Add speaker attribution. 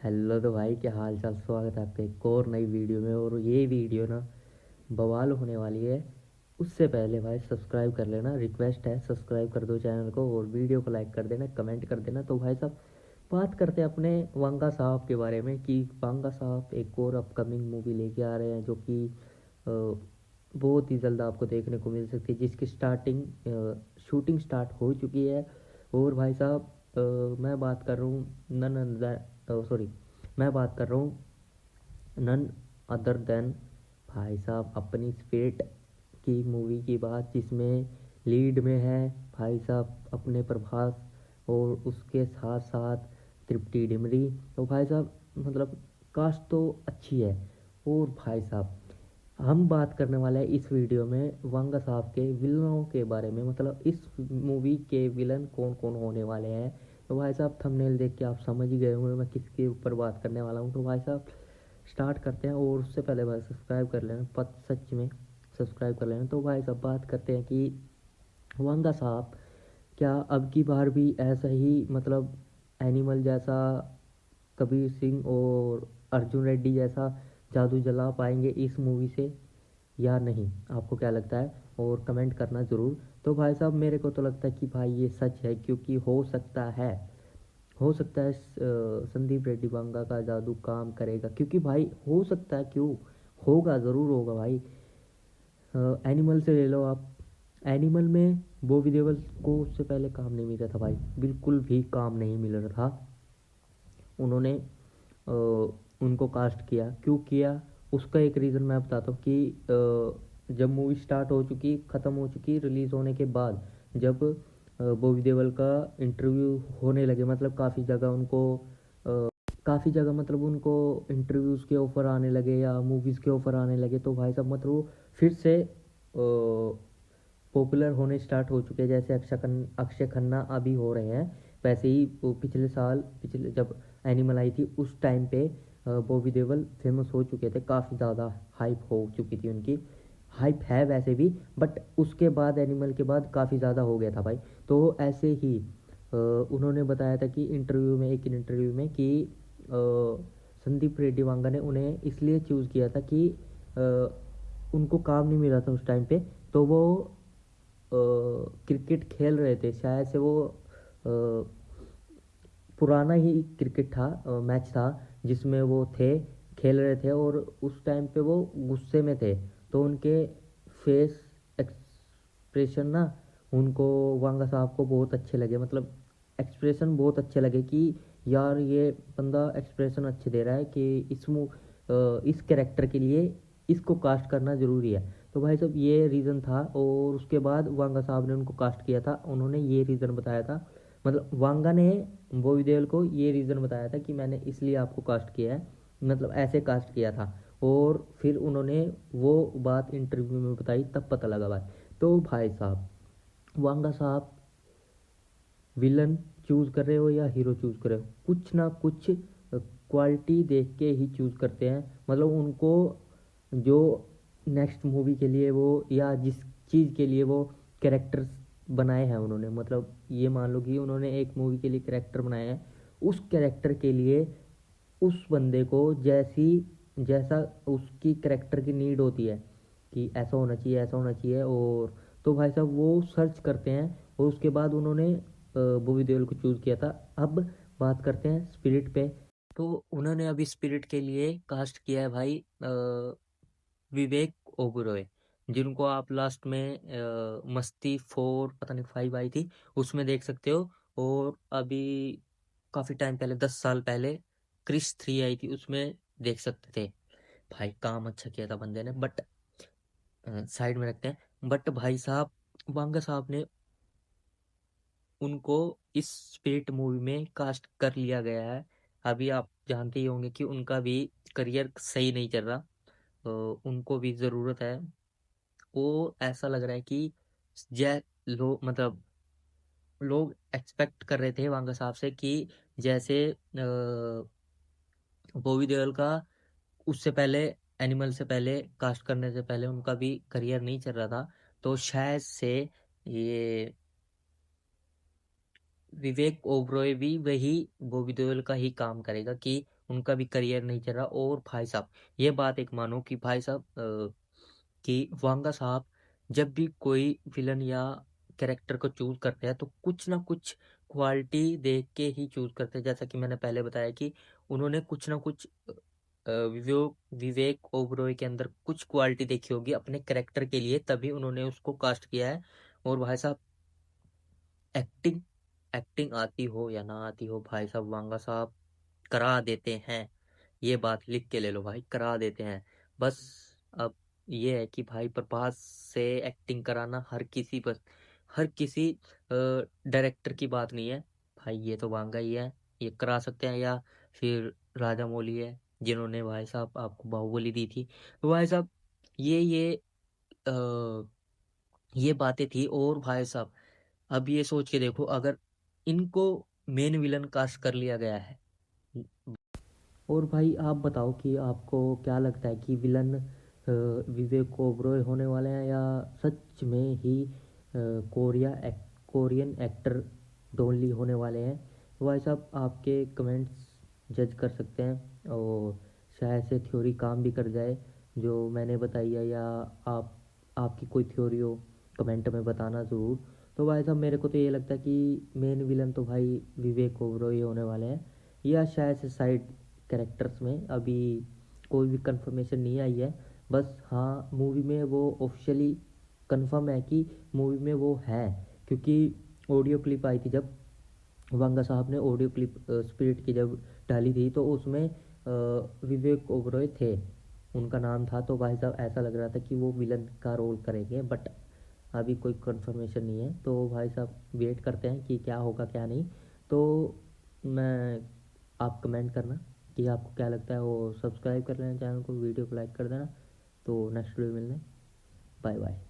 Speaker 1: Hello तो भाई, क्या हाल चाल। स्वागत है आपका एक और नई वीडियो में। और ये वीडियो ना बवाल होने वाली है। उससे पहले भाई सब्सक्राइब कर लेना, रिक्वेस्ट है, सब्सक्राइब कर दो चैनल को और वीडियो को लाइक कर देना, कमेंट कर देना। तो भाई साहब, बात करते हैं अपने वांगा साहब के बारे में कि वांगा साहब एक और अपकमिंग मूवी लेके आ रहे हैं जो कि बहुत ही जल्द आपको देखने को मिल सकती है, जिसकी शूटिंग स्टार्ट हो चुकी है। और भाई साहब, मैं बात कर रहा हूँ नन सॉरी मैं बात कर रहा हूँ नन अदर देन भाई साहब अपनी स्पिरिट की मूवी की बात, जिसमें लीड में है भाई साहब अपने प्रभास और उसके साथ साथ तृप्ति डिमरी। तो भाई साहब मतलब कास्ट तो अच्छी है। और भाई साहब हम बात करने वाले हैं इस वीडियो में वांगा साहब के विलनों के बारे में, मतलब इस मूवी के विलन कौन कौन होने वाले हैं। तो भाई साहब थंबनेल देख के आप समझ ही गए होंगे मैं किसके ऊपर बात करने वाला हूँ। तो भाई साहब स्टार्ट करते हैं। और उससे पहले भाई सब्सक्राइब कर लेना, पत सच में सब्सक्राइब कर लेना। तो भाई साहब बात करते हैं कि वांगा साहब क्या अब की बार भी ऐसा ही मतलब एनिमल जैसा कबीर सिंह और अर्जुन रेड्डी जैसा जादू जला पाएंगे इस मूवी से या नहीं। आपको क्या लगता है और कमेंट करना ज़रूर। तो भाई साहब मेरे को तो लगता है कि भाई ये सच है, क्योंकि हो सकता है संदीप रेड्डी वांगा का जादू काम करेगा, क्योंकि भाई हो सकता है, क्यों होगा, ज़रूर होगा भाई। एनिमल से ले लो आप। एनिमल में बॉबी देओल को उससे पहले काम नहीं मिल रहा था भाई, बिल्कुल भी काम नहीं मिल रहा था। उन्होंने उनको कास्ट किया, क्यों किया उसका एक रीज़न मैं बताता हूँ कि जब मूवी स्टार्ट हो चुकी, ख़त्म हो चुकी, रिलीज़ होने के बाद जब बॉबी देओल का इंटरव्यू होने लगे, मतलब काफ़ी जगह मतलब उनको इंटरव्यूज़ के ऑफ़र आने लगे या मूवीज़ के ऑफ़र आने लगे, तो भाई साहब मतलब वो फिर से पॉपुलर होने स्टार्ट हो चुके हैं। जैसे अक्षय खन्ना अभी हो रहे हैं, वैसे ही वो पिछले जब एनिमल आई थी उस टाइम पे बॉबी देओल फेमस हो चुके थे, काफ़ी ज़्यादा हाइप हो चुकी थी उनकी। हाइप है वैसे भी, बट उसके बाद एनिमल के बाद काफ़ी ज़्यादा हो गया था भाई। तो ऐसे ही उन्होंने बताया था कि एक इंटरव्यू में कि संदीप रेड्डी वांगा ने उन्हें इसलिए चूज़ किया था कि उनको काम नहीं मिला था उस टाइम पे। तो वो क्रिकेट खेल रहे थे, शायद से वो पुराना ही क्रिकेट था, मैच था जिसमें वो खेल रहे थे, और उस टाइम पे वो गुस्से में थे। तो उनके फेस एक्सप्रेशन ना उनको वांगा साहब को बहुत अच्छे लगे, मतलब एक्सप्रेशन बहुत अच्छे लगे कि यार ये बंदा एक्सप्रेशन अच्छे दे रहा है कि इस कैरेक्टर के लिए इसको कास्ट करना ज़रूरी है। तो भाई साहब ये रीज़न था, और उसके बाद वांगा साहब ने उनको कास्ट किया था। उन्होंने ये रीज़न बताया था, मतलब वांगा ने बॉबी देओल को ये रीज़न बताया था कि मैंने इसलिए आपको कास्ट किया है, मतलब ऐसे कास्ट किया था। और फिर उन्होंने वो बात इंटरव्यू में बताई, तब पता लगा भाई। तो भाई साहब वांगा साहब विलन चूज़ कर रहे हो या हीरो चूज़ कर रहे हो, कुछ ना कुछ क्वालिटी देख के ही चूज़ करते हैं। मतलब उनको जो नेक्स्ट मूवी के लिए वो या जिस चीज़ के लिए वो कैरेक्टर्स बनाए हैं उन्होंने, मतलब ये मान लो कि उन्होंने एक मूवी के लिए कैरेक्टर बनाए हैं, उस कैरेक्टर के लिए उस बंदे को जैसा उसकी कैरेक्टर की नीड होती है कि ऐसा होना चाहिए, ऐसा होना चाहिए। और तो भाई साहब वो सर्च करते हैं, और उसके बाद उन्होंने बॉबी देओल को चूज़ किया था। अब बात करते हैं स्पिरिट पे। तो उन्होंने अभी स्पिरिट के लिए कास्ट किया है भाई विवेक ओबरॉय, जिनको आप लास्ट में मस्ती 4 पता नहीं 5 आई थी उसमें देख सकते हो। और अभी काफ़ी टाइम पहले 10 साल पहले क्रिस 3 आई थी, उसमें देख सकते थे। भाई काम अच्छा किया था बंदे ने, बट साइड में रखते हैं। बट भाई साहब वांगा साहब ने उनको इस स्पिरिट मूवी में कास्ट कर लिया गया है। अभी आप जानते ही होंगे कि उनका भी करियर सही नहीं चल रहा, तो उनको भी ज़रूरत है। वो ऐसा लग रहा है कि जै लोग एक्सपेक्ट कर रहे थे वांगा साहब से कि जैसे बॉबी देओल का उससे पहले, एनिमल से पहले कास्ट करने से पहले उनका भी करियर नहीं चल रहा था, तो शायद से ये विवेक ओबरॉय भी वही बॉबी देओल का ही काम करेगा कि उनका भी करियर नहीं चल रहा। और भाई साहब ये बात एक मानो कि भाई साहब कि वांगा साहब जब भी कोई विलन या कैरेक्टर को चूज करते हैं तो कुछ ना कुछ क्वालिटी देख के ही चूज करते हैं। जैसा कि मैंने पहले बताया कि उन्होंने कुछ ना कुछ विवेक ओबरॉय के अंदर कुछ क्वालिटी देखी होगी अपने कैरेक्टर के लिए, तभी उन्होंने उसको कास्ट किया है। और भाई साहब एक्टिंग एक्टिंग आती हो या ना आती हो, भाई साहब वांगा साहब करा देते हैं। ये बात लिख के ले लो भाई, करा देते हैं। बस अब ये है कि भाई प्रभास से एक्टिंग कराना हर किसी डायरेक्टर की बात नहीं है भाई, ये तो वांगा ही है, ये करा सकते हैं। या फिर राजा मौली है जिन्होंने भाई साहब आपको बाहुबली दी थी। तो भाई साहब ये ये बातें थी। और भाई साहब अब ये सोच के देखो, अगर इनको मेन विलन कास्ट कर लिया गया है। और भाई आप बताओ कि आपको क्या लगता है कि विलन विवेक ओबरॉय होने वाले हैं या सच में ही कोरियन एक्टर डॉन ली होने वाले हैं। तो भाई साहब आपके कमेंट्स जज कर सकते हैं और शायद से थ्योरी काम भी कर जाए जो मैंने बताई है, या आप आपकी कोई थ्योरी हो कमेंट में बताना ज़रूर। तो भाई साहब मेरे को तो ये लगता है कि मेन विलन तो भाई विवेक ओबरॉय होने वाले हैं, या शायद से साइड कैरेक्टर्स में अभी कोई भी कंफर्मेशन नहीं आई है। बस हाँ मूवी में वो ऑफिशियली कंफर्म है कि मूवी में वो है, क्योंकि ऑडियो क्लिप आई थी जब वांगा साहब ने ऑडियो क्लिप स्पिरिट की जब डाली थी तो उसमें विवेक ओबरॉय थे, उनका नाम था। तो भाई साहब ऐसा लग रहा था कि वो विलन का रोल करेंगे, बट अभी कोई कंफर्मेशन नहीं है। तो भाई साहब वेट करते हैं कि क्या होगा क्या नहीं। तो मैं आप कमेंट करना कि आपको क्या लगता है, वो सब्सक्राइब कर लेना चैनल को, वीडियो को लाइक कर देना। तो नेक्स्ट वीडियो मिलने, बाय बाय।